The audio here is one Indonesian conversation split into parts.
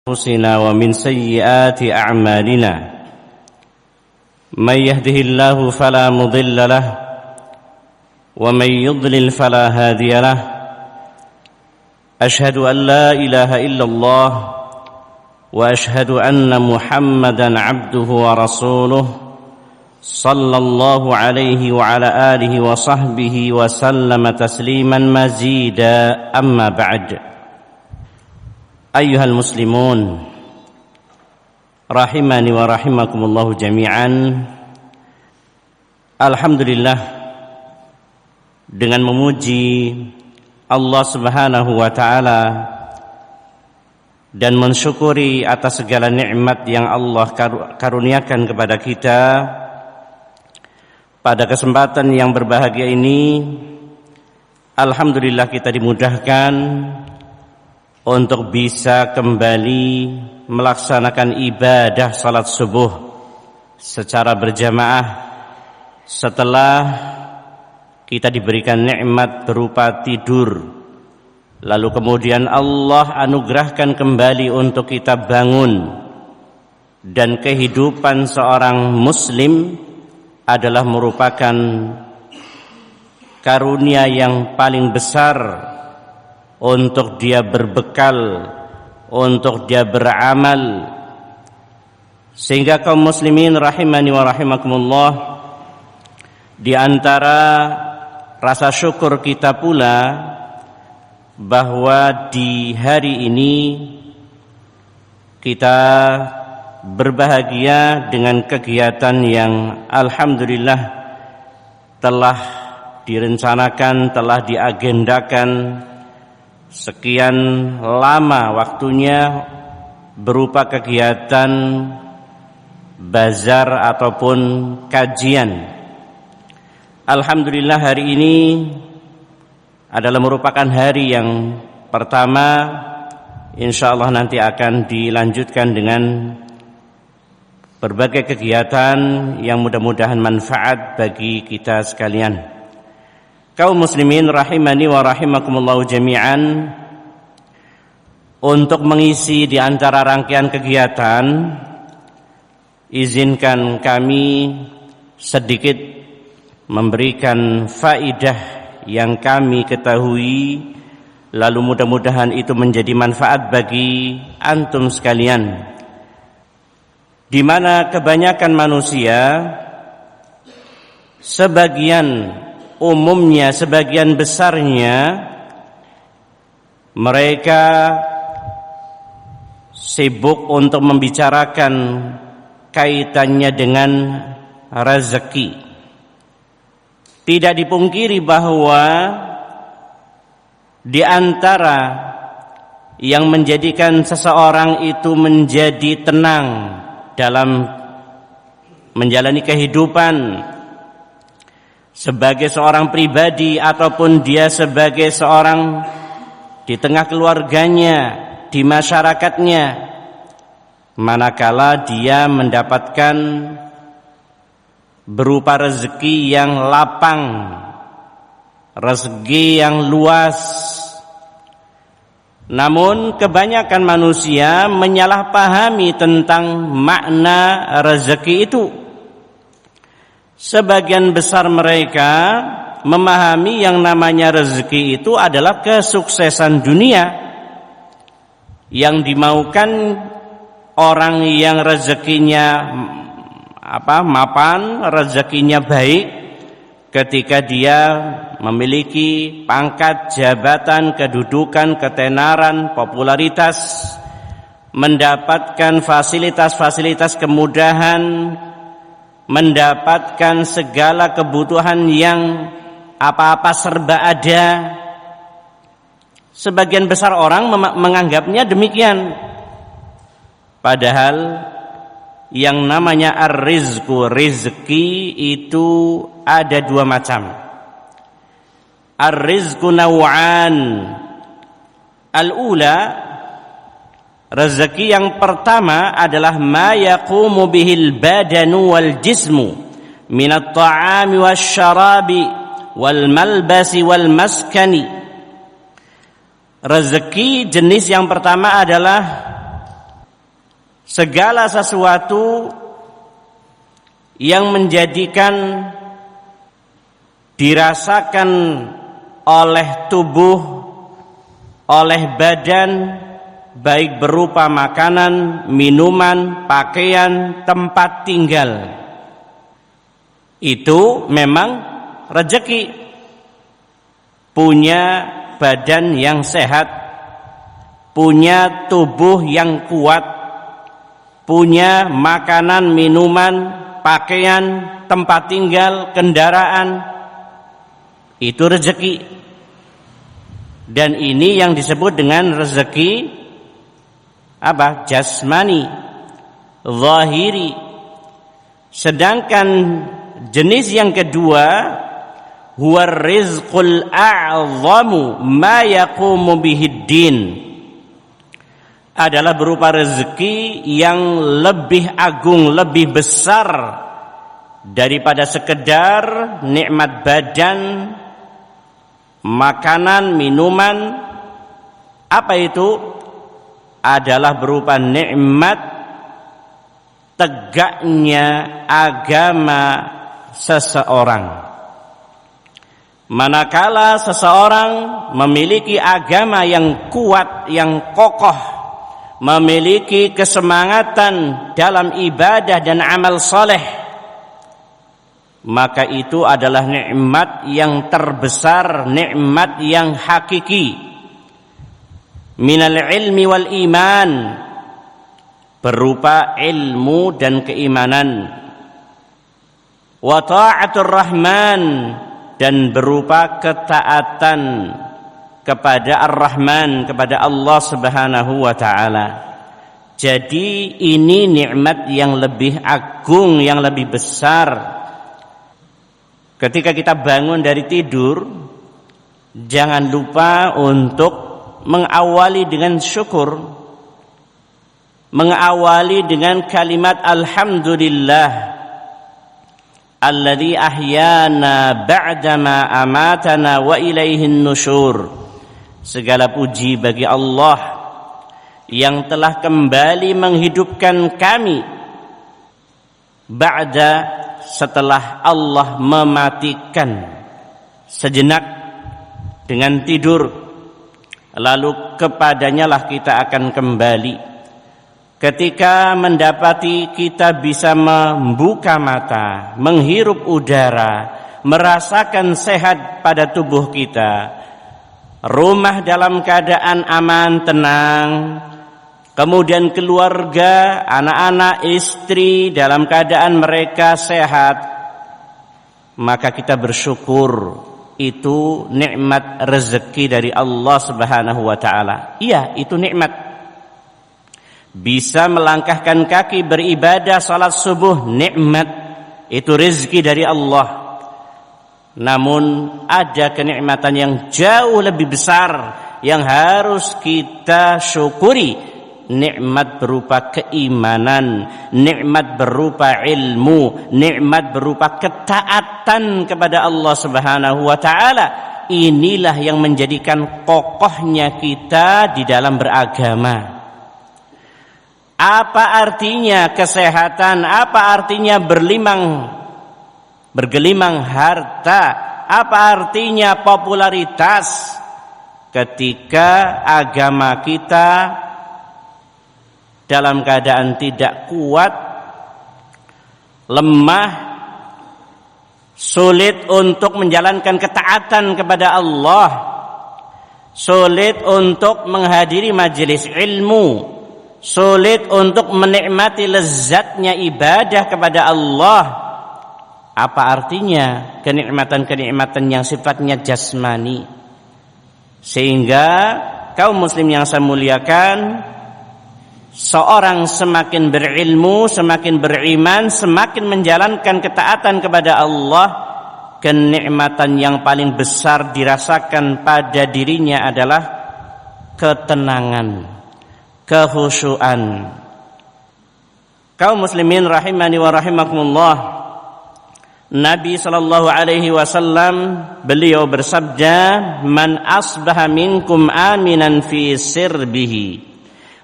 أنفسنا ومن سيئات أعمالنا من يهده الله فلا مضل له ومن يضلل فلا هادي له أشهد أن لا إله إلا الله وأشهد أن محمدا عبده ورسوله صلى الله عليه وعلى آله وصحبه وسلم تسليما مزيدا أما بعد Ayyuhal muslimun rahimani wa rahimakumullahu jami'an. Alhamdulillah, dengan memuji Allah Subhanahu wa taala dan mensyukuri atas segala nikmat yang Allah karuniakan kepada kita, pada kesempatan yang berbahagia ini alhamdulillah kita dimudahkan untuk bisa kembali melaksanakan ibadah salat subuh secara berjamaah setelah kita diberikan nikmat berupa tidur, lalu kemudian Allah anugerahkan kembali untuk kita bangun, dan kehidupan seorang muslim adalah merupakan karunia yang paling besar untuk dia berbekal, untuk dia beramal. Sehingga kaum muslimin rahimani wa rahimakumullah, di antara rasa syukur kita pula bahwa di hari ini kita berbahagia dengan kegiatan yang alhamdulillah telah direncanakan, telah diagendakan sekian lama waktunya, berupa kegiatan bazar ataupun kajian. Alhamdulillah hari ini adalah merupakan hari yang pertama, insyaallah nanti akan dilanjutkan dengan berbagai kegiatan yang mudah-mudahan manfaat bagi kita sekalian. Kaum muslimin rahimani wa rahimakumullahu jami'an, untuk mengisi di antara rangkaian kegiatan, izinkan kami sedikit memberikan faidah yang kami ketahui, lalu mudah-mudahan itu menjadi manfaat bagi antum sekalian, di mana kebanyakan manusia, umumnya sebagian besarnya mereka sibuk untuk membicarakan kaitannya dengan rezeki. Tidak dipungkiri bahwa di antara yang menjadikan seseorang itu menjadi tenang dalam menjalani kehidupan sebagai seorang pribadi ataupun dia sebagai seorang di tengah keluarganya, di masyarakatnya, manakala dia mendapatkan berupa rezeki yang lapang, rezeki yang luas. Namun kebanyakan manusia menyalahpahami tentang makna rezeki itu. Sebagian besar mereka memahami yang namanya rezeki itu adalah kesuksesan dunia, yang dimaukan orang yang rezekinya mapan, rezekinya baik, ketika dia memiliki pangkat, jabatan, kedudukan, ketenaran, popularitas, mendapatkan fasilitas-fasilitas kemudahan, mendapatkan segala kebutuhan yang apa-apa serba ada. Sebagian besar orang menganggapnya demikian. Padahal yang namanya ar-rizqu, rizki itu ada dua macam. Ar-rizqu naw'an. Al-ula, rezeki yang pertama adalah ma yaqumu bihil badanu wal jismu minat ta'ami wasyarabi wal malbasi wal maskani. Rezeki jenis yang pertama adalah segala sesuatu yang menjadikan dirasakan oleh tubuh, oleh badan, baik berupa makanan, minuman, pakaian, tempat tinggal, itu memang rezeki. Punya badan yang sehat, punya tubuh yang kuat, punya makanan, minuman, pakaian, tempat tinggal, kendaraan, itu rezeki. Dan ini yang disebut dengan rezeki apa? Jasmani, zahiri. Sedangkan jenis yang kedua, huwa rizqul a'zamu ma yaqumu bihiddin, adalah berupa rezeki yang lebih agung, lebih besar daripada sekedar nikmat badan, makanan, minuman. Apa itu? Adalah berupa nikmat tegaknya agama seseorang. Manakala seseorang memiliki agama yang kuat, yang kokoh, memiliki kesemangatan dalam ibadah dan amal soleh, maka itu adalah nikmat yang terbesar, nikmat yang hakiki. Minal ilmi wal iman, berupa ilmu dan keimanan. Wa ta'atur rahman, dan berupa ketaatan kepada Ar-Rahman, kepada Allah Subhanahu wa taala. Jadi ini nikmat yang lebih agung, yang lebih besar. Ketika kita bangun dari tidur, jangan lupa untuk mengawali dengan syukur, mengawali dengan kalimat alhamdulillah alladzi ahyana ba'dama amatana wa ilaihin nusyur. Segala puji bagi Allah yang telah kembali menghidupkan kami ba'da, setelah Allah mematikan sejenak dengan tidur, lalu kepadanya lah kita akan kembali. Ketika mendapati kita bisa membuka mata, menghirup udara, merasakan sehat pada tubuh kita, rumah dalam keadaan aman, tenang, kemudian keluarga, anak-anak, istri dalam keadaan mereka sehat, maka kita bersyukur. Itu nikmat rezeki dari Allah Subhanahu wa taala. Iya, itu nikmat. Bisa melangkahkan kaki beribadah salat subuh, nikmat. Itu rezeki dari Allah. Namun ada kenikmatan yang jauh lebih besar yang harus kita syukuri. Nikmat berupa keimanan, nikmat berupa ilmu, nikmat berupa ketaatan kepada Allah Subhanahu wa taala. Inilah yang menjadikan kokohnya kita di dalam beragama. Apa artinya kesehatan? Apa artinya bergelimang harta? Apa artinya popularitas? Ketika agama kita dalam keadaan tidak kuat, lemah, sulit untuk menjalankan ketaatan kepada Allah, sulit untuk menghadiri majelis ilmu, sulit untuk menikmati lezatnya ibadah kepada Allah. Apa artinya kenikmatan-kenikmatan yang sifatnya jasmani? Sehingga kaum muslim yang saya muliakan, seorang semakin berilmu, semakin beriman, semakin menjalankan ketaatan kepada Allah, kenikmatan yang paling besar dirasakan pada dirinya adalah ketenangan, kehusyuan. Kaum muslimin rahimani wa rahimakumullah, Nabi sallallahu alaihi wasallam beliau bersabda, "Man asbaha minkum aminan fi sirbihi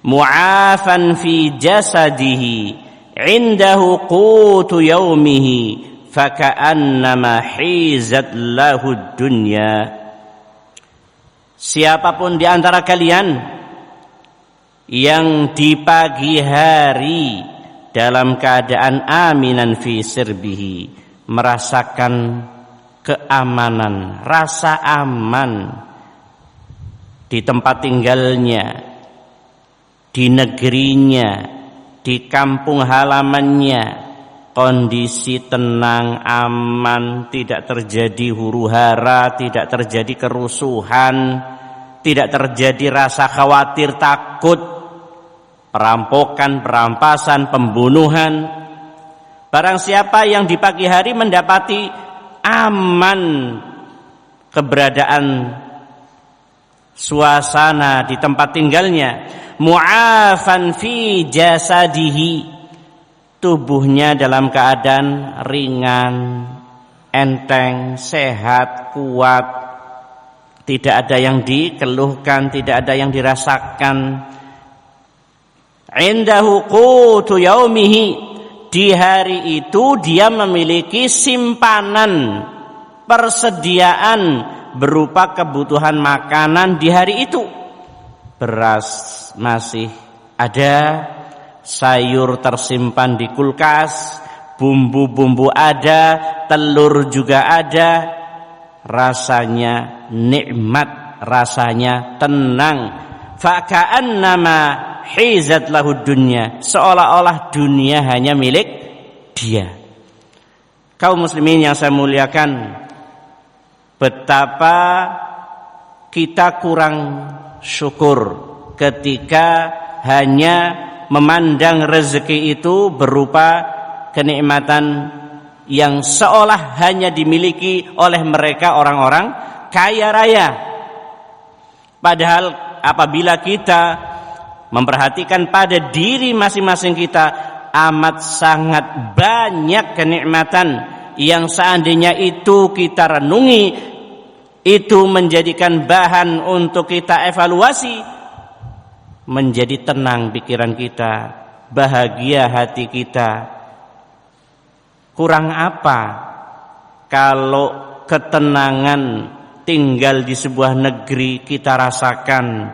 mu'afan fi jasadihi indahu qutu yaumihi faka'annama hizat lahu dunya. Siapapun di antara kalian yang di pagi hari dalam keadaan aminan fi sirbihi, merasakan keamanan, rasa aman di tempat tinggalnya, di negerinya, di kampung halamannya, kondisi tenang, aman, tidak terjadi huru-hara, tidak terjadi kerusuhan, tidak terjadi rasa khawatir, takut, perampokan, perampasan, pembunuhan. Barang siapa yang di pagi hari mendapati aman keberadaan suasana di tempat tinggalnya, mu'afan fi jasadihi, tubuhnya dalam keadaan ringan, enteng, sehat, kuat, tidak ada yang dikeluhkan, tidak ada yang dirasakan. Indahu qutu yaumihi, di hari itu dia memiliki simpanan, persediaan berupa kebutuhan makanan di hari itu. Beras masih ada, sayur tersimpan di kulkas, bumbu-bumbu ada, telur juga ada. Rasanya nikmat, rasanya tenang. Faka'annama hizat lahu dunya, seolah-olah dunia hanya milik dia. Kaum muslimin yang saya muliakan, betapa kita kurang syukur ketika hanya memandang rezeki itu berupa kenikmatan yang seolah hanya dimiliki oleh mereka orang-orang kaya raya. Padahal apabila kita memperhatikan pada diri masing-masing kita, amat sangat banyak kenikmatan yang seandainya itu kita renungi, itu menjadikan bahan untuk kita evaluasi, menjadi tenang pikiran kita, bahagia hati kita. Kurang apa kalau ketenangan tinggal di sebuah negeri kita rasakan,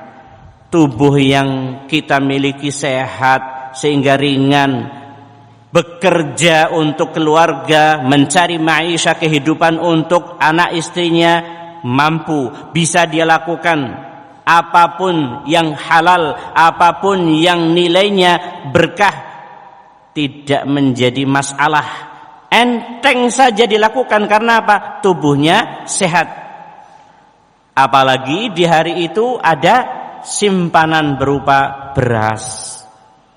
tubuh yang kita miliki sehat sehingga ringan, bekerja untuk keluarga, mencari maisha kehidupan untuk anak istrinya, mampu, bisa dia lakukan. Apapun yang halal, apapun yang nilainya berkah, tidak menjadi masalah. Enteng saja dilakukan, karena apa? Tubuhnya sehat. Apalagi di hari itu ada simpanan berupa beras,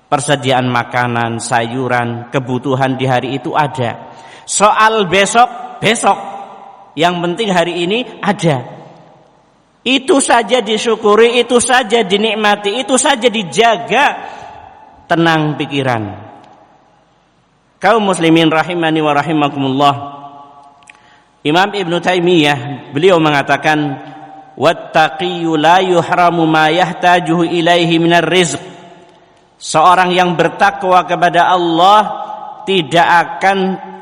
persediaan makanan, sayuran, kebutuhan di hari itu ada. Soal besok, yang penting hari ini ada. Itu saja disyukuri, itu saja dinikmati, itu saja dijaga, tenang pikiran. Kaum muslimin rahimani wa rahimakumullah, Imam Ibn Taimiyah beliau mengatakan, wattaqiyyu la yuhramu ma yahtajuhu ilaihi minar rizq. Seorang yang bertakwa kepada Allah tidak akan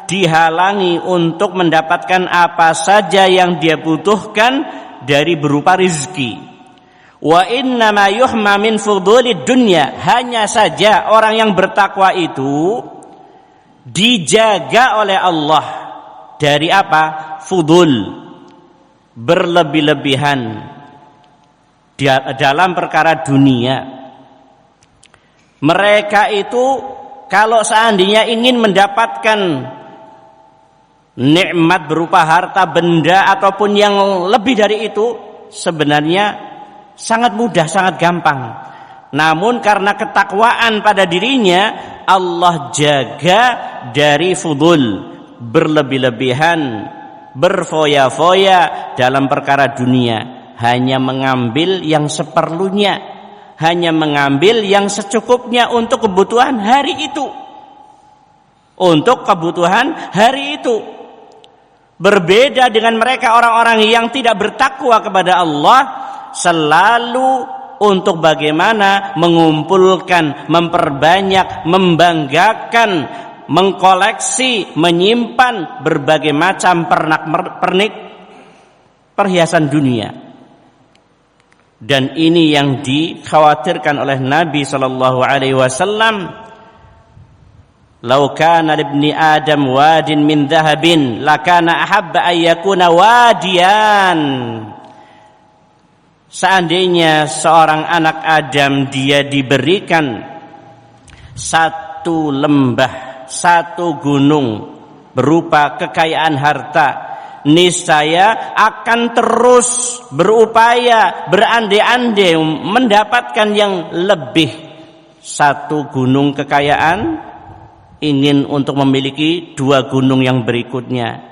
dihalangi untuk mendapatkan apa saja yang dia butuhkan dari berupa rizki. Wa inna ma yuhma min fudulid dunya, hanya saja orang yang bertakwa itu dijaga oleh Allah dari apa? Fudul, berlebih-lebihan dalam perkara dunia. Mereka itu kalau seandainya ingin mendapatkan nikmat berupa harta benda ataupun yang lebih dari itu, sebenarnya sangat mudah, sangat gampang. Namun karena ketakwaan pada dirinya, Allah jaga dari fudul, berlebih-lebihan, berfoya-foya dalam perkara dunia. Hanya mengambil yang seperlunya, hanya mengambil yang secukupnya untuk kebutuhan hari itu. Untuk kebutuhan hari itu. Berbeda dengan mereka orang-orang yang tidak bertakwa kepada Allah, selalu untuk bagaimana mengumpulkan, memperbanyak, membanggakan, mengkoleksi, menyimpan berbagai macam pernak-pernik perhiasan dunia. Dan ini yang dikhawatirkan oleh Nabi sallallahu alaihi wasallam. "Lau kana libni Adam wadin min dhahabin, lakana ahabba an yakuna wadiyan." Seandainya seorang anak Adam dia diberikan satu lembah, satu gunung berupa kekayaan harta, niscaya akan terus berupaya, berandai-andai mendapatkan yang lebih. Satu gunung kekayaan ingin untuk memiliki 2 gunung yang berikutnya.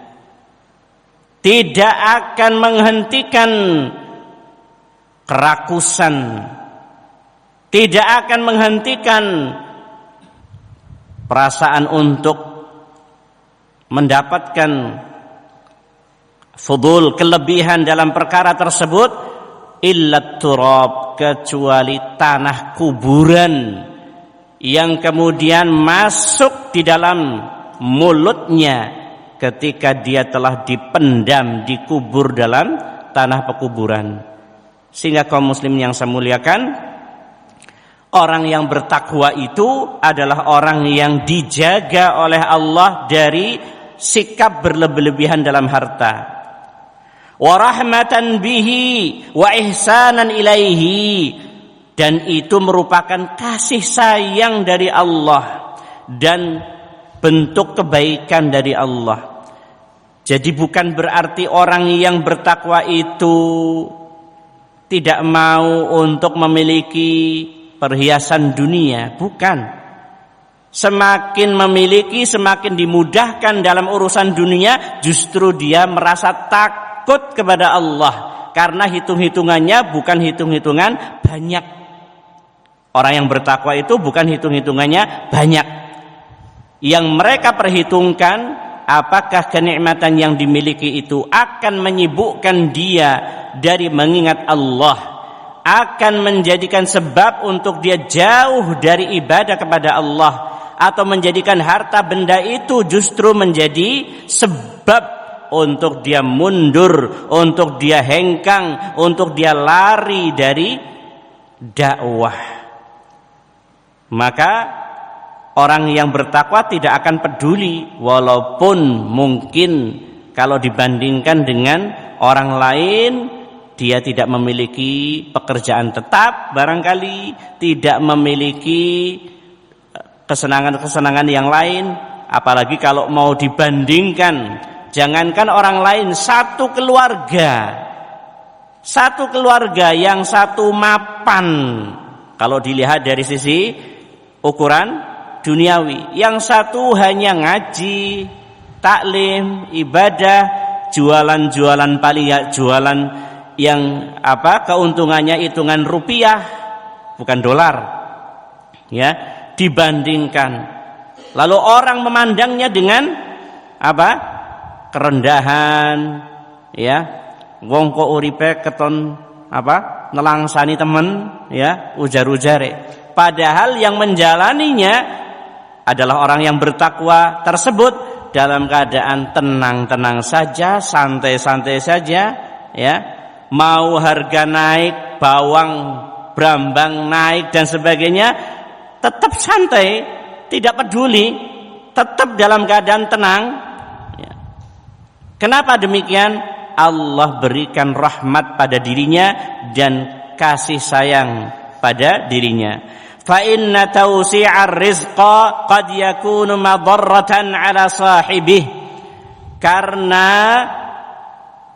Tidak akan menghentikan kerakusan, tidak akan menghentikan perasaan untuk mendapatkan fudul, kelebihan dalam perkara tersebut, illa turab, kecuali tanah kuburan yang kemudian masuk di dalam mulutnya ketika dia telah dipendam, dikubur dalam tanah pekuburan. Sehingga kaum muslim yang saya muliakan, orang yang bertakwa itu adalah orang yang dijaga oleh Allah dari sikap berlebih-lebihan dalam harta. Wa rahmatan bihi wa ihsanan ilaihi, dan itu merupakan kasih sayang dari Allah dan bentuk kebaikan dari Allah. Jadi bukan berarti orang yang bertakwa itu tidak mau untuk memiliki perhiasan dunia, bukan. Semakin memiliki, semakin dimudahkan dalam urusan dunia, justru dia merasa takut kepada Allah, karena hitung-hitungannya bukan hitung-hitungan banyak. Orang yang bertakwa itu bukan hitung-hitungannya banyak. Yang mereka perhitungkan, apakah kenikmatan yang dimiliki itu akan menyibukkan dia dari mengingat Allah, akan menjadikan sebab untuk dia jauh dari ibadah kepada Allah, atau menjadikan harta benda itu justru menjadi sebab untuk dia mundur, untuk dia hengkang, untuk dia lari dari dakwah. Maka orang yang bertakwa tidak akan peduli, walaupun mungkin kalau dibandingkan dengan orang lain, dia tidak memiliki pekerjaan tetap, barangkali tidak memiliki kesenangan-kesenangan yang lain. Apalagi kalau mau dibandingkan, jangankan orang lain, satu keluarga yang satu mapan, kalau dilihat dari sisi ukuran duniawi, yang satu hanya ngaji, taklim, ibadah, jualan-jualan paling ya jualan yang keuntungannya hitungan rupiah bukan dolar, ya, dibandingkan, lalu orang memandangnya dengan kerendahan, ya, wong kok uripe keton nelangsani temen, ya, ujar-ujare. Padahal yang menjalaninya adalah orang yang bertakwa tersebut dalam keadaan tenang-tenang saja, santai-santai saja, ya. Mau harga naik, bawang brambang naik dan sebagainya, tetap santai, tidak peduli, tetap dalam keadaan tenang. Kenapa demikian? Allah berikan rahmat pada dirinya dan kasih sayang pada dirinya. Fa inna tawsi'ar rizqa qad yakunu madarratan 'ala sahibih. Karena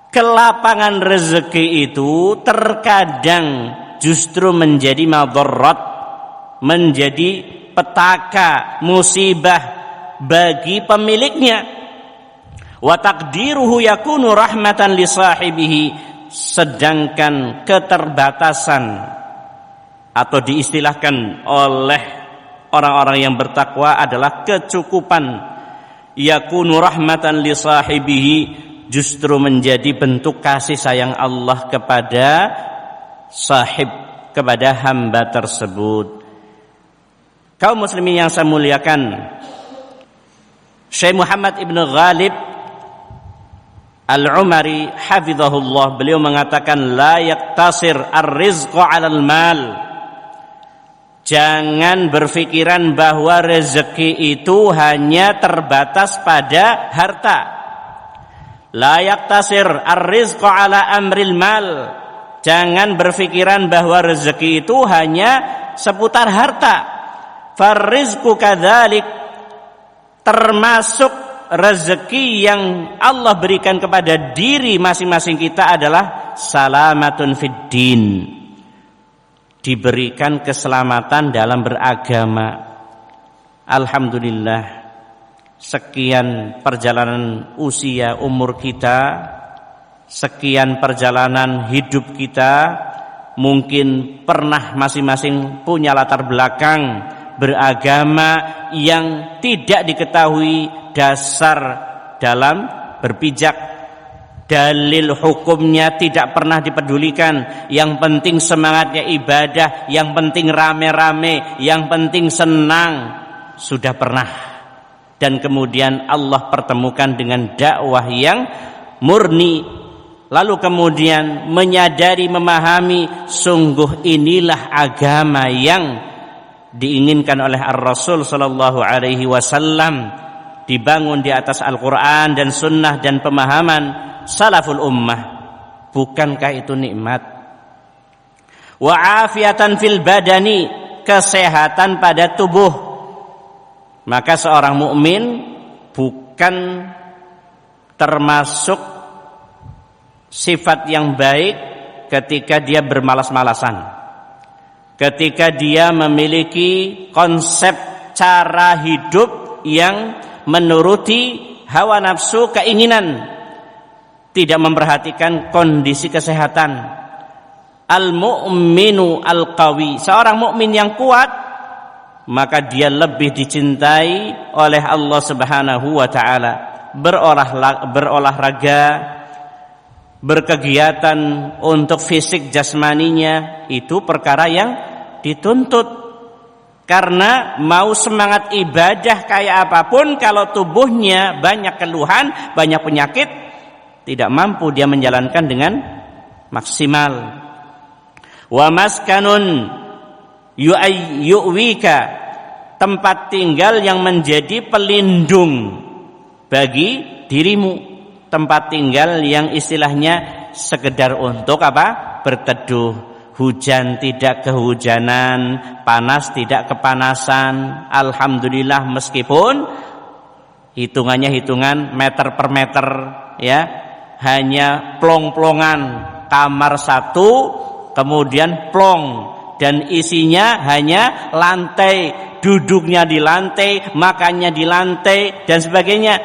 kelapangan rezeki itu terkadang justru menjadi madarrat, menjadi petaka, musibah bagi pemiliknya. Wa taqdiruhu yakunu rahmatan li sahibihi, sedangkan keterbatasan atau diistilahkan oleh orang-orang yang bertakwa adalah kecukupan, yakunu rahmatan li sahibihi, justru menjadi bentuk kasih sayang Allah kepada sahib kepada hamba tersebut. Kaum muslimin yang saya muliakan, Syekh Muhammad Ibn Ghalib Al-Umari hafizahullah, beliau mengatakan la yaktasir ar-rizqu 'alal mal. Jangan berpikiran bahwa rezeki itu hanya terbatas pada harta. La yaktasir ar-rizqu 'ala amril mal. Jangan berpikiran bahwa rezeki itu hanya seputar harta. Farizqu kadzalik, termasuk rezeki yang Allah berikan kepada diri masing-masing kita adalah salamatun fid din. Diberikan keselamatan dalam beragama. Alhamdulillah, sekian perjalanan usia umur kita, sekian perjalanan hidup kita, mungkin pernah masing-masing punya latar belakang beragama yang tidak diketahui dasar dalam berpijak. Dalil hukumnya tidak pernah dipedulikan. Yang penting semangatnya ibadah, yang penting rame-rame, yang penting senang. Sudah pernah. Dan kemudian Allah pertemukan dengan dakwah yang murni. Lalu kemudian menyadari, memahami, sungguh inilah agama yang diinginkan oleh Ar-Rasul sallallahu alaihi wasallam, dibangun di atas Al-Qur'an dan sunnah dan pemahaman salaful ummah. Bukankah itu nikmat? Wa afiatan fil badani, kesehatan pada tubuh. Maka seorang mukmin bukan termasuk sifat yang baik ketika dia bermalas-malasan, ketika dia memiliki konsep cara hidup yang menuruti hawa nafsu, keinginan, tidak memperhatikan kondisi kesehatan. Al-mu'minu al-qawi, seorang mukmin yang kuat, maka dia lebih dicintai oleh Allah Subhanahu wa taala. Berolahraga, berkegiatan untuk fisik jasmaninya, itu perkara yang dituntut. Karena mau semangat ibadah kayak apapun, kalau tubuhnya banyak keluhan, banyak penyakit, tidak mampu dia menjalankan dengan maksimal. Wa maskanun yu'wika, tempat tinggal yang menjadi pelindung bagi dirimu, tempat tinggal yang istilahnya sekedar untuk apa? Berteduh. Hujan tidak kehujanan, panas tidak kepanasan. Alhamdulillah, meskipun hitungannya hitungan meter per meter, ya, hanya plong-plongan, kamar satu, kemudian plong, dan isinya hanya lantai, duduknya di lantai, makannya di lantai, dan sebagainya.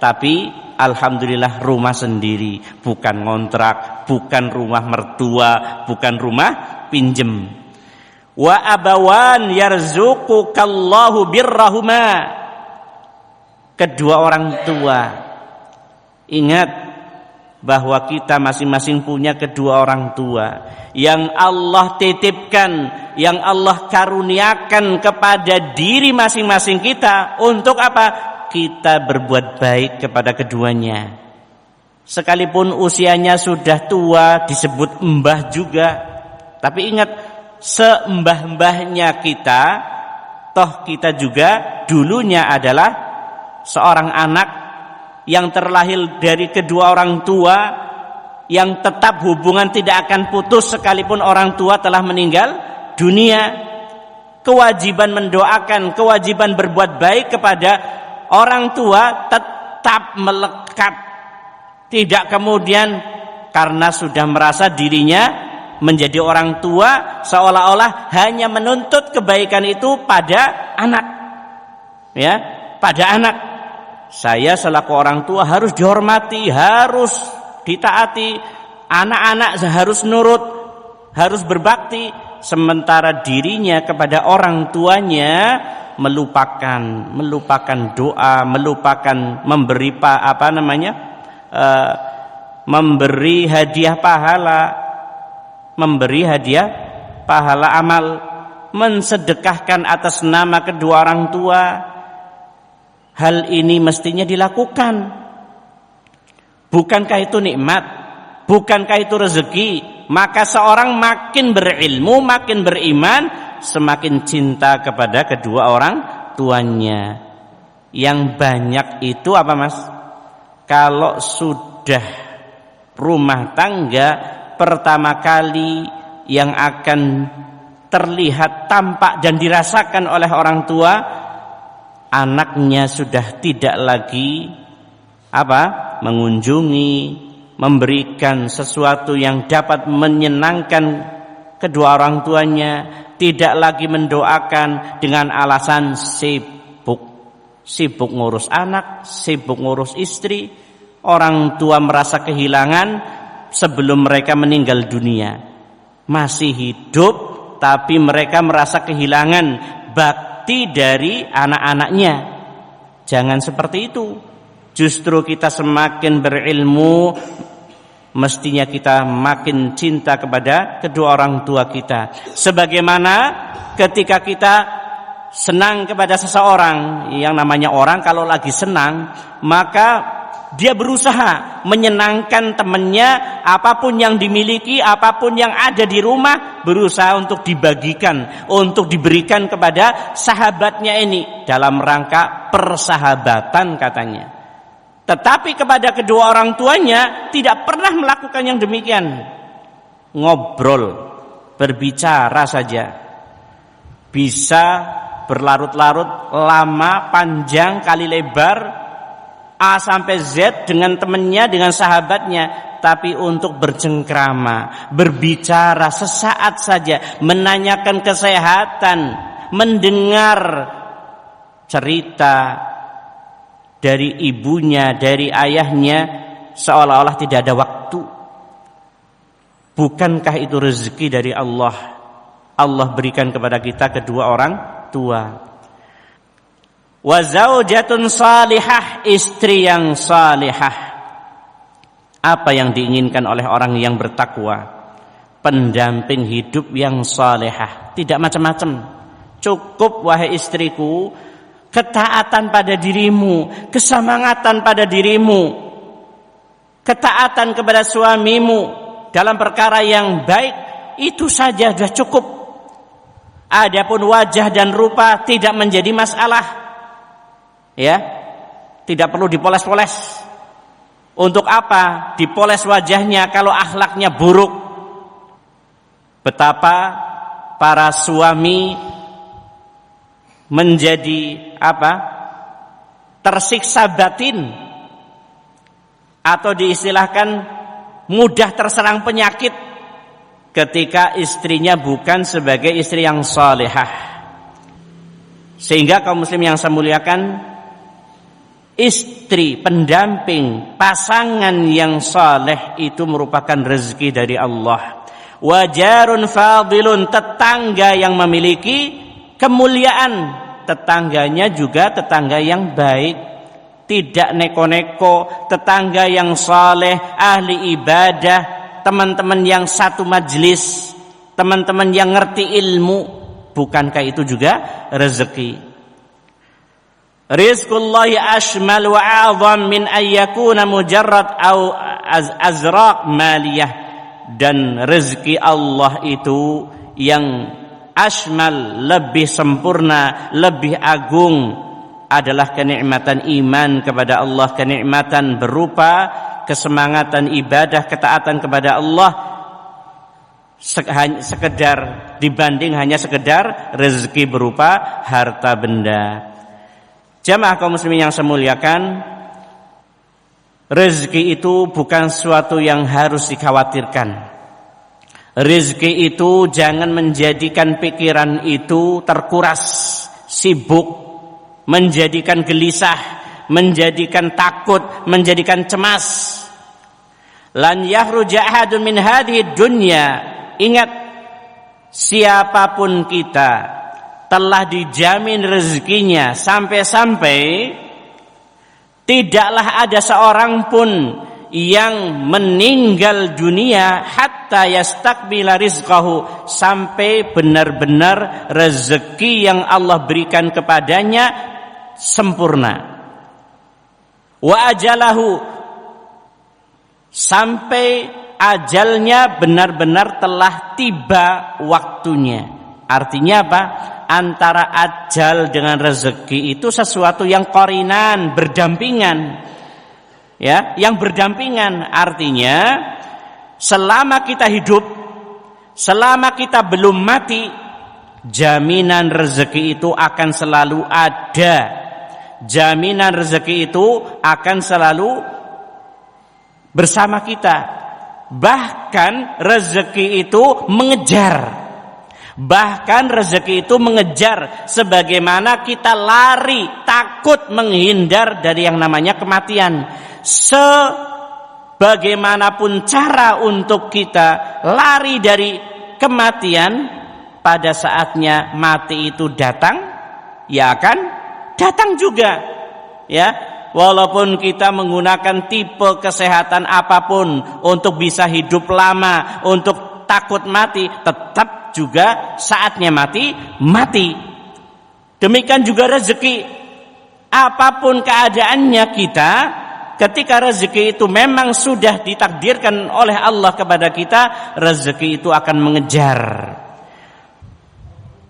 Tapi alhamdulillah rumah sendiri, bukan ngontrak, bukan rumah mertua, bukan rumah pinjem. Wa abawan yarzuqukallahu birrahuma, kedua orang tua. Ingat bahwa kita masing-masing punya kedua orang tua yang Allah titipkan, yang Allah karuniakan kepada diri masing-masing kita. Untuk apa? Kita berbuat baik kepada keduanya. Sekalipun usianya sudah tua, disebut mbah juga, tapi ingat, sembah-mbahnya kita, toh kita juga dulunya adalah seorang anak yang terlahir dari kedua orang tua, yang tetap hubungan tidak akan putus sekalipun orang tua telah meninggal dunia. Kewajiban mendoakan, kewajiban berbuat baik kepada orang tua tetap melekat. Tidak kemudian karena sudah merasa dirinya menjadi orang tua, seolah-olah hanya menuntut kebaikan itu pada anak, ya, pada anak. Saya selaku orang tua harus dihormati, harus ditaati, anak-anak harus nurut, harus berbakti, sementara dirinya kepada orang tuanya melupakan doa, melupakan memberi memberi hadiah pahala, memberi hadiah pahala amal, mensedekahkan atas nama kedua orang tua. Hal ini mestinya dilakukan. Bukankah itu nikmat? Bukankah itu rezeki? Maka seorang makin berilmu, makin beriman, semakin cinta kepada kedua orang tuanya. Yang banyak itu apa, Mas? Kalau sudah rumah tangga, pertama kali yang akan terlihat, tampak dan dirasakan oleh orang tua, anaknya sudah tidak lagi mengunjungi, memberikan sesuatu yang dapat menyenangkan kedua orang tuanya, tidak lagi mendoakan dengan alasan sibuk ngurus anak, sibuk ngurus istri. Orang tua merasa kehilangan sebelum mereka meninggal dunia. Masih hidup tapi mereka merasa kehilangan bakti dari anak-anaknya. Jangan seperti itu. Justru kita semakin berilmu, mestinya kita makin cinta kepada kedua orang tua kita. Sebagaimana ketika kita senang kepada seseorang, yang namanya orang kalau lagi senang, maka dia berusaha menyenangkan temannya, apapun yang dimiliki, apapun yang ada di rumah, berusaha untuk dibagikan, untuk diberikan kepada sahabatnya ini, dalam rangka persahabatan katanya. Tetapi kepada kedua orang tuanya tidak pernah melakukan yang demikian. Ngobrol, berbicara saja, bisa berlarut-larut, lama, panjang, kali lebar, A sampai Z dengan temannya, dengan sahabatnya. Tapi untuk bercengkrama, berbicara sesaat saja, menanyakan kesehatan, mendengar cerita dari ibunya, dari ayahnya, seolah-olah tidak ada waktu. Bukankah itu rezeki dari Allah? Allah berikan kepada kita kedua orang tua. Wa zaujatun salihah, istri yang salihah. Apa yang diinginkan oleh orang yang bertakwa? Pendamping hidup yang salihah, tidak macam-macam. Cukup wahai istriku, ketaatan pada dirimu, kesemangatan pada dirimu, ketaatan kepada suamimu dalam perkara yang baik, itu saja sudah cukup. Adapun wajah dan rupa tidak menjadi masalah. Ya, tidak perlu dipoles-poles. Untuk apa dipoles wajahnya kalau akhlaknya buruk? Betapa para suami menjadi tersiksa batin, atau diistilahkan mudah terserang penyakit ketika istrinya bukan sebagai istri yang salihah. Sehingga kaum muslim yang saya muliakan, istri, pendamping, pasangan yang saleh itu merupakan rezeki dari Allah. Wajarun fadilun, tetangga yang memiliki kemuliaan, tetangganya juga tetangga yang baik, tidak neko-neko, tetangga yang saleh, ahli ibadah, teman-teman yang satu majlis, teman-teman yang ngerti ilmu. Bukankah itu juga rezeki? Rizqullahi ashmal wa a'zam min ayyakuna mujarrad au azraq maliyah. Dan rezeki Allah itu yang ashmal, lebih sempurna, lebih agung, adalah kenikmatan iman kepada Allah, kenikmatan berupa kesemangatan ibadah, ketaatan kepada Allah, sekedar dibanding hanya sekedar rezeki berupa harta benda. Jamaah kaum muslimin yang saya muliakan, rezeki itu bukan sesuatu yang harus dikhawatirkan. Rezeki itu jangan menjadikan pikiran itu terkuras, sibuk, menjadikan gelisah, menjadikan takut, menjadikan cemas. Lan yahruja ahadun min hadhihi dunya. Ingat, siapapun kita telah dijamin rezekinya, sampai-sampai tidaklah ada seorang pun yang meninggal dunia hatta yastakmila rizqahu, sampai benar-benar rezeki yang Allah berikan kepadanya sempurna. Wa ajalahu, sampai ajalnya benar-benar telah tiba waktunya. Artinya apa? Antara ajal dengan rezeki itu sesuatu yang qarinan, berdampingan. Ya, yang berdampingan. Artinya selama kita hidup, selama kita belum mati, jaminan rezeki itu akan selalu ada. Jaminan rezeki itu akan selalu bersama kita. Bahkan rezeki itu mengejar. Bahkan rezeki itu mengejar, sebagaimana kita lari, takut menghindar dari yang namanya kematian. Sebagaimanapun cara untuk kita lari dari kematian, pada saatnya mati itu datang, ya akan datang juga. Ya, walaupun kita menggunakan tipe kesehatan apapun untuk bisa hidup lama, untuk takut mati, tetap juga saatnya mati. Demikian juga rezeki. Apapun keadaannya kita, ketika rezeki itu memang sudah ditakdirkan oleh Allah kepada kita, rezeki itu akan mengejar.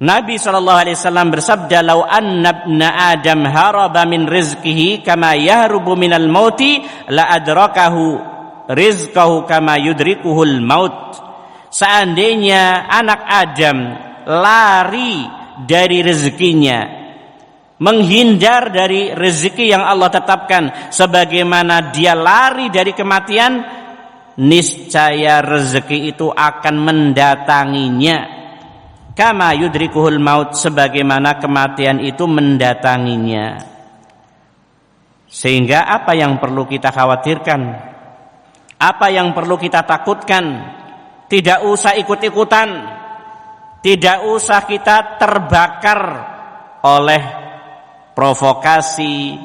Nabi SAW bersabda, "Lau anna ibna Adam haraba min rizqihi kama yahrubu minal mauti la adrakahu rizqahu kama yudrikuhul maut." Seandainya anak Adam lari dari rezekinya, menghindar dari rezeki yang Allah tetapkan, sebagaimana dia lari dari kematian, niscaya rezeki itu akan mendatanginya. Kama yudrikuhul maut, sebagaimana kematian itu mendatanginya. Sehingga apa yang perlu kita khawatirkan? Apa yang perlu kita takutkan? Tidak usah ikut-ikutan. Tidak usah kita terbakar oleh provokasi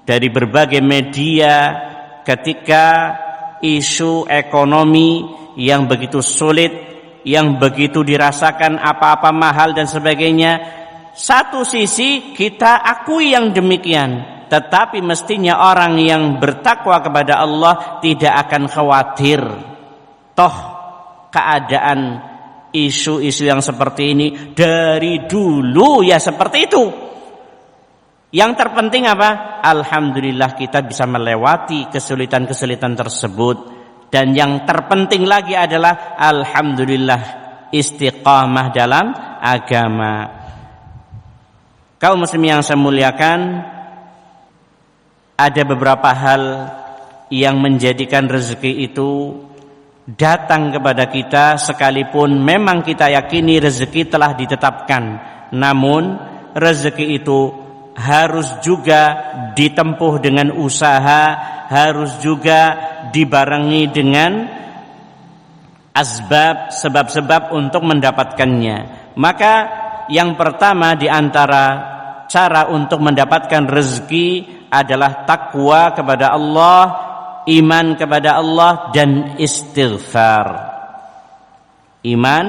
dari berbagai media ketika isu ekonomi yang begitu sulit, yang begitu dirasakan apa-apa mahal dan sebagainya. Satu sisi kita akui yang demikian, tetapi mestinya orang yang bertakwa kepada Allah tidak akan khawatir. Toh keadaan isu-isu yang seperti ini dari dulu ya seperti itu. Yang terpenting apa? Alhamdulillah kita bisa melewati kesulitan-kesulitan tersebut. Dan yang terpenting lagi adalah alhamdulillah istiqamah dalam agama. Kaum muslimin yang saya muliakan, ada beberapa hal yang menjadikan rezeki itu datang kepada kita, sekalipun memang kita yakini rezeki telah ditetapkan, namun rezeki itu harus juga ditempuh dengan usaha, harus juga dibarengi dengan asbab, sebab-sebab untuk mendapatkannya. Maka yang pertama di antara cara untuk mendapatkan rezeki adalah takwa kepada Allah, iman kepada Allah, dan istighfar. Iman,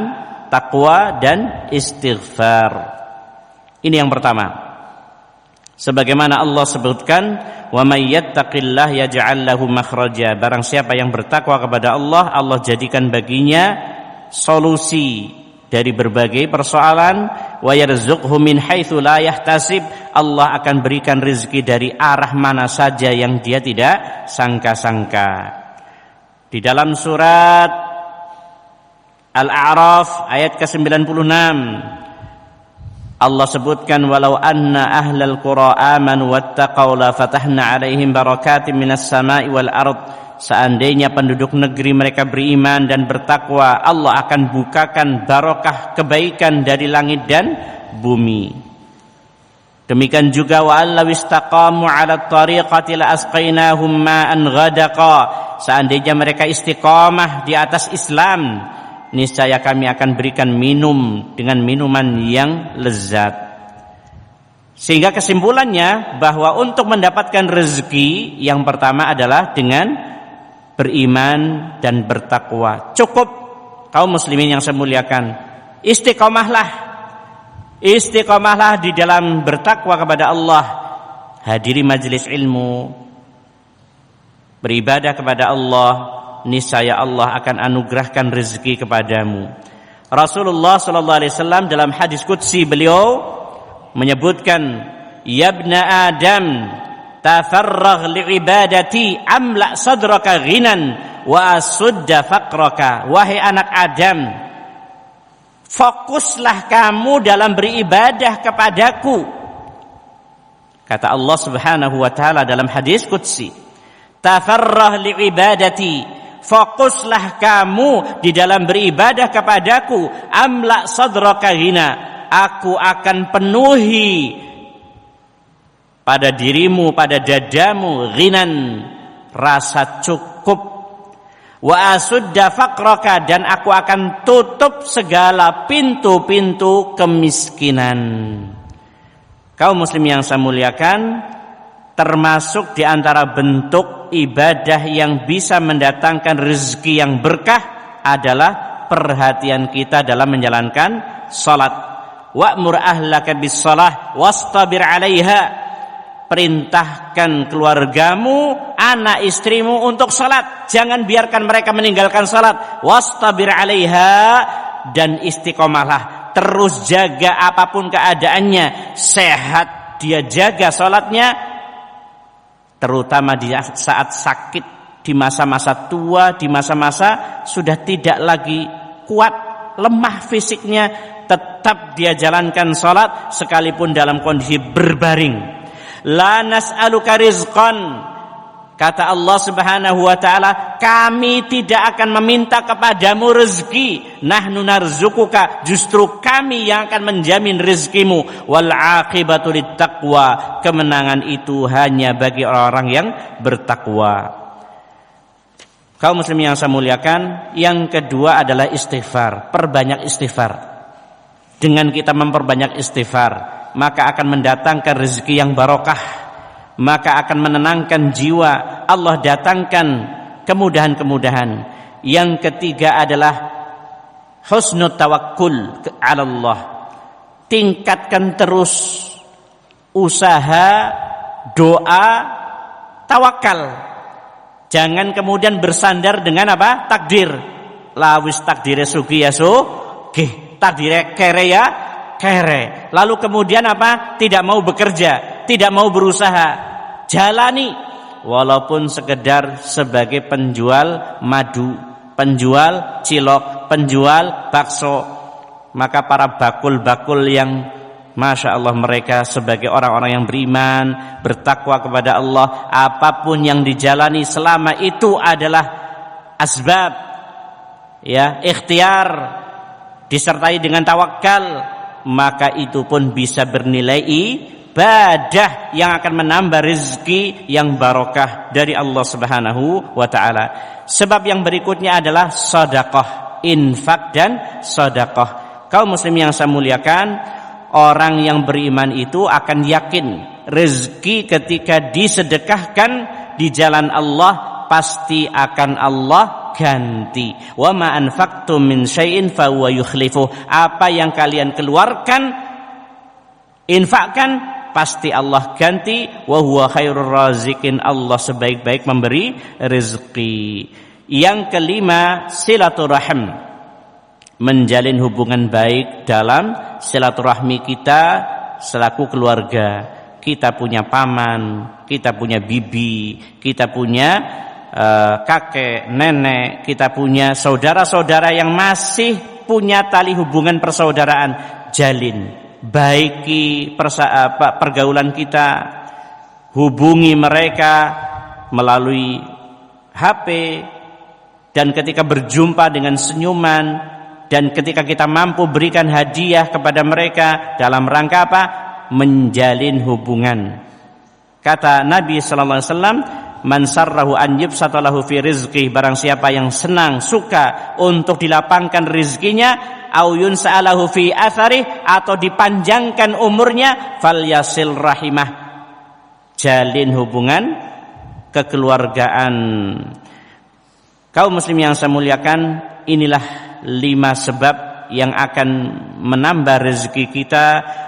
takwa, dan istighfar. Ini yang pertama. Sebagaimana Allah sebutkan, wa may yattaqillah yaj'al lahu makhraja. Barang siapa yang bertakwa kepada Allah, Allah jadikan baginya solusi dari berbagai persoalan. Wa yarzuqhu min haitsu la yahtasib. Allah akan berikan rezeki dari arah mana saja yang dia tidak sangka-sangka. Di dalam surat Al-A'raf ayat ke-96 Allah sebutkan, walau anna ahlal qura amanu wattaqau la fatahna alaihim barakatim minas sama'i wal ard. Seandainya penduduk negeri mereka beriman dan bertakwa, Allah akan bukakan barokah kebaikan dari langit dan bumi. Demikian juga wa allaw istaqamu 'ala tariqati la asqainahum ma'an ghadaqa. Seandainya mereka istiqamah di atas Islam, niscaya kami akan berikan minum dengan minuman yang lezat. Sehingga kesimpulannya bahwa untuk mendapatkan rezeki yang pertama adalah dengan beriman dan bertakwa. Cukup, kaum muslimin yang saya muliakan. Istiqomahlah di dalam bertakwa kepada Allah. Hadiri majelis ilmu, beribadah kepada Allah, niscaya Allah akan anugerahkan rezeki kepadamu. Rasulullah sallallahu alaihi wasallam dalam hadis qudsi beliau menyebutkan, ya ibna Adam, tafarragh li'ibadati amla sadraka ghinan wa asudda faqraka. Wahai anak Adam, fokuslah kamu dalam beribadah kepadaku. Kata Allah Subhanahu wa taala dalam hadis qudsi, tafarragh li'ibadati, fokuslah kamu di dalam beribadah kepadaku, amla sadraka ghina, aku akan penuhi pada dirimu, pada dadamu, ghinan, rasa cukup, wa asudda faqraka, dan aku akan tutup segala pintu-pintu kemiskinan. Kaum muslim yang saya muliakan, termasuk di antara bentuk ibadah yang bisa mendatangkan rezeki yang berkah adalah perhatian kita dalam menjalankan salat. Wa'mur ahlaka bis-shalah wastabir 'alaiha. Perintahkan keluargamu, anak istrimu untuk salat. Jangan biarkan mereka meninggalkan salat. Wastabir 'alaiha, dan istiqomahlah. Terus jaga apapun keadaannya. Sehat dia jaga salatnya, terutama di saat sakit, di masa-masa tua, di masa-masa sudah tidak lagi kuat, lemah fisiknya, tetap dia jalankan salat sekalipun dalam kondisi berbaring. La nas'aluka rizqan, kata Allah Subhanahu wa taala, kami tidak akan meminta kepadamu rezeki, nahnu narzukuka, justru kami yang akan menjamin rezekimu. Wal aqibatu littaqwa, kemenangan itu hanya bagi orang-orang yang bertakwa. Kaum muslimin yang saya muliakan, yang kedua adalah istighfar. Perbanyak istighfar. Dengan kita memperbanyak istighfar, maka akan mendatangkan rezeki yang barokah, maka akan menenangkan jiwa. Allah datangkan kemudahan-kemudahan. Yang ketiga adalah husnul tawakkul ala Allah. Tingkatkan terus usaha, doa, tawakal. Jangan kemudian bersandar dengan apa? Takdir. Lawis takdire sugi ya sugih, takdire kere ya kere. Lalu kemudian apa? Tidak mau bekerja, tidak mau berusaha. Jalani walaupun sekedar sebagai penjual madu, penjual cilok, penjual bakso. Maka para bakul-bakul yang Masya Allah, mereka sebagai orang-orang yang beriman, bertakwa kepada Allah, apapun yang dijalani selama itu adalah asbab, ya, ikhtiar disertai dengan tawakal, maka itu pun bisa bernilai ibadah yang akan menambah rezeki yang barokah dari Allah Subhanahu wa taala. Sebab yang berikutnya adalah sedekah, infak dan sedekah. Kaum muslim yang saya muliakan, orang yang beriman itu akan yakin rezeki ketika disedekahkan di jalan Allah pasti akan Allah ganti. Wa ma anfaqtum min syai'in fa huwa yukhlifuh. Apa yang kalian keluarkan, infakkan, pasti Allah ganti. Wa huwa khairur raziqin. Allah sebaik-baik memberi rezeki. Yang kelima, silaturahim. Menjalin hubungan baik dalam silaturahmi kita selaku keluarga. Kita punya paman, kita punya bibi, kita punya kakek, nenek, kita punya saudara-saudara yang masih punya tali hubungan persaudaraan. Jalin, baiki pergaulan kita, hubungi mereka melalui HP, dan ketika berjumpa dengan senyuman, dan ketika kita mampu berikan hadiah kepada mereka dalam rangka apa? Menjalin hubungan. Kata Nabi sallallahu alaihi wasallam, "Man sarrahu an yubsata lahu fi rizqihi", barang siapa yang senang, suka untuk dilapangkan rezekinya, au yunsa'alahu fi athari, atau dipanjangkan umurnya, falyasil rahimah, jalin hubungan kekeluargaan. Kaum muslim yang saya muliakan, inilah 5 sebab yang akan menambah rezeki kita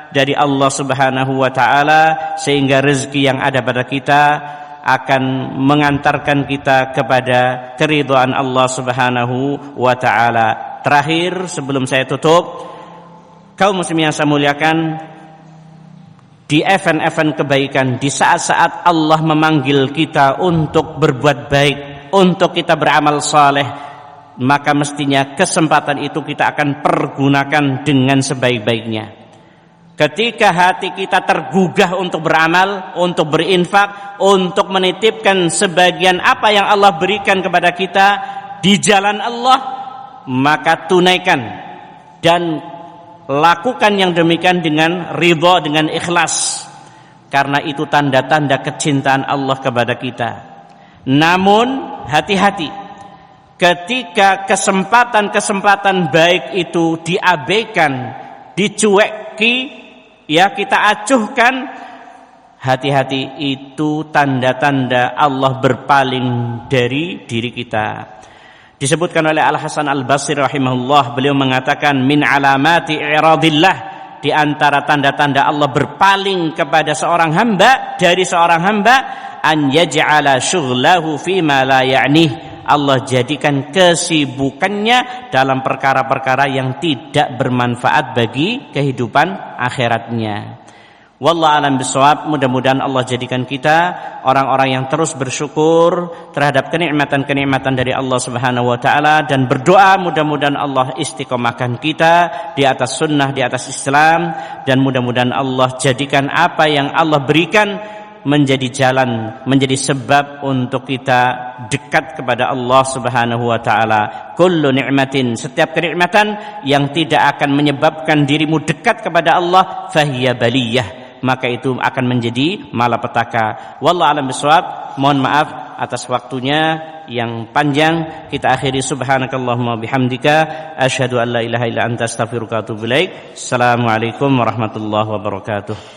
dari Allah Subhanahu wa taala, sehingga rezeki yang ada pada kita akan mengantarkan kita kepada keridhaan Allah Subhanahu wa taala. Terakhir sebelum saya tutup, kaum muslim yang saya muliakan, di event-event kebaikan, di saat-saat Allah memanggil kita untuk berbuat baik, untuk kita beramal saleh, maka mestinya kesempatan itu kita akan pergunakan dengan sebaik-baiknya. Ketika hati kita tergugah untuk beramal, untuk berinfak, untuk menitipkan sebagian apa yang Allah berikan kepada kita di jalan Allah, maka tunaikan dan lakukan yang demikian dengan ridha, dengan ikhlas, karena itu tanda-tanda kecintaan Allah kepada kita. Namun hati-hati ketika kesempatan-kesempatan baik itu diabaikan, dicueki, ya kita acuhkan, hati-hati, itu tanda-tanda Allah berpaling dari diri kita. Disebutkan oleh Al-Hasan Al-Basri rahimahullah, beliau mengatakan min alamati i'radillah, di antara tanda-tanda Allah berpaling kepada seorang hamba, dari seorang hamba, an yaj'ala syughlahu fima la ya'nih, Allah jadikan kesibukannya dalam perkara-perkara yang tidak bermanfaat bagi kehidupan akhiratnya. Wallahu a'lam bishawab. Mudah-mudahan Allah jadikan kita orang-orang yang terus bersyukur terhadap kenikmatan-kenikmatan dari Allah Subhanahu wa taala, dan berdoa mudah-mudahan Allah istiqomahkan kita di atas sunnah, di atas Islam, dan mudah-mudahan Allah jadikan apa yang Allah berikan menjadi jalan, menjadi sebab untuk kita dekat kepada Allah Subhanahu wa taala. Kullu ni'matin, setiap kenikmatan yang tidak akan menyebabkan dirimu dekat kepada Allah, fahiya baliyah, maka itu akan menjadi malapetaka. Wallahu a'lam bishawab. Mohon maaf atas waktunya yang panjang. Kita akhiri subhanakallahumma bihamdika asyhadu an la ilaha illa anta astaghfiruka wa atubu ilaik. Assalamualaikum warahmatullahi wabarakatuh.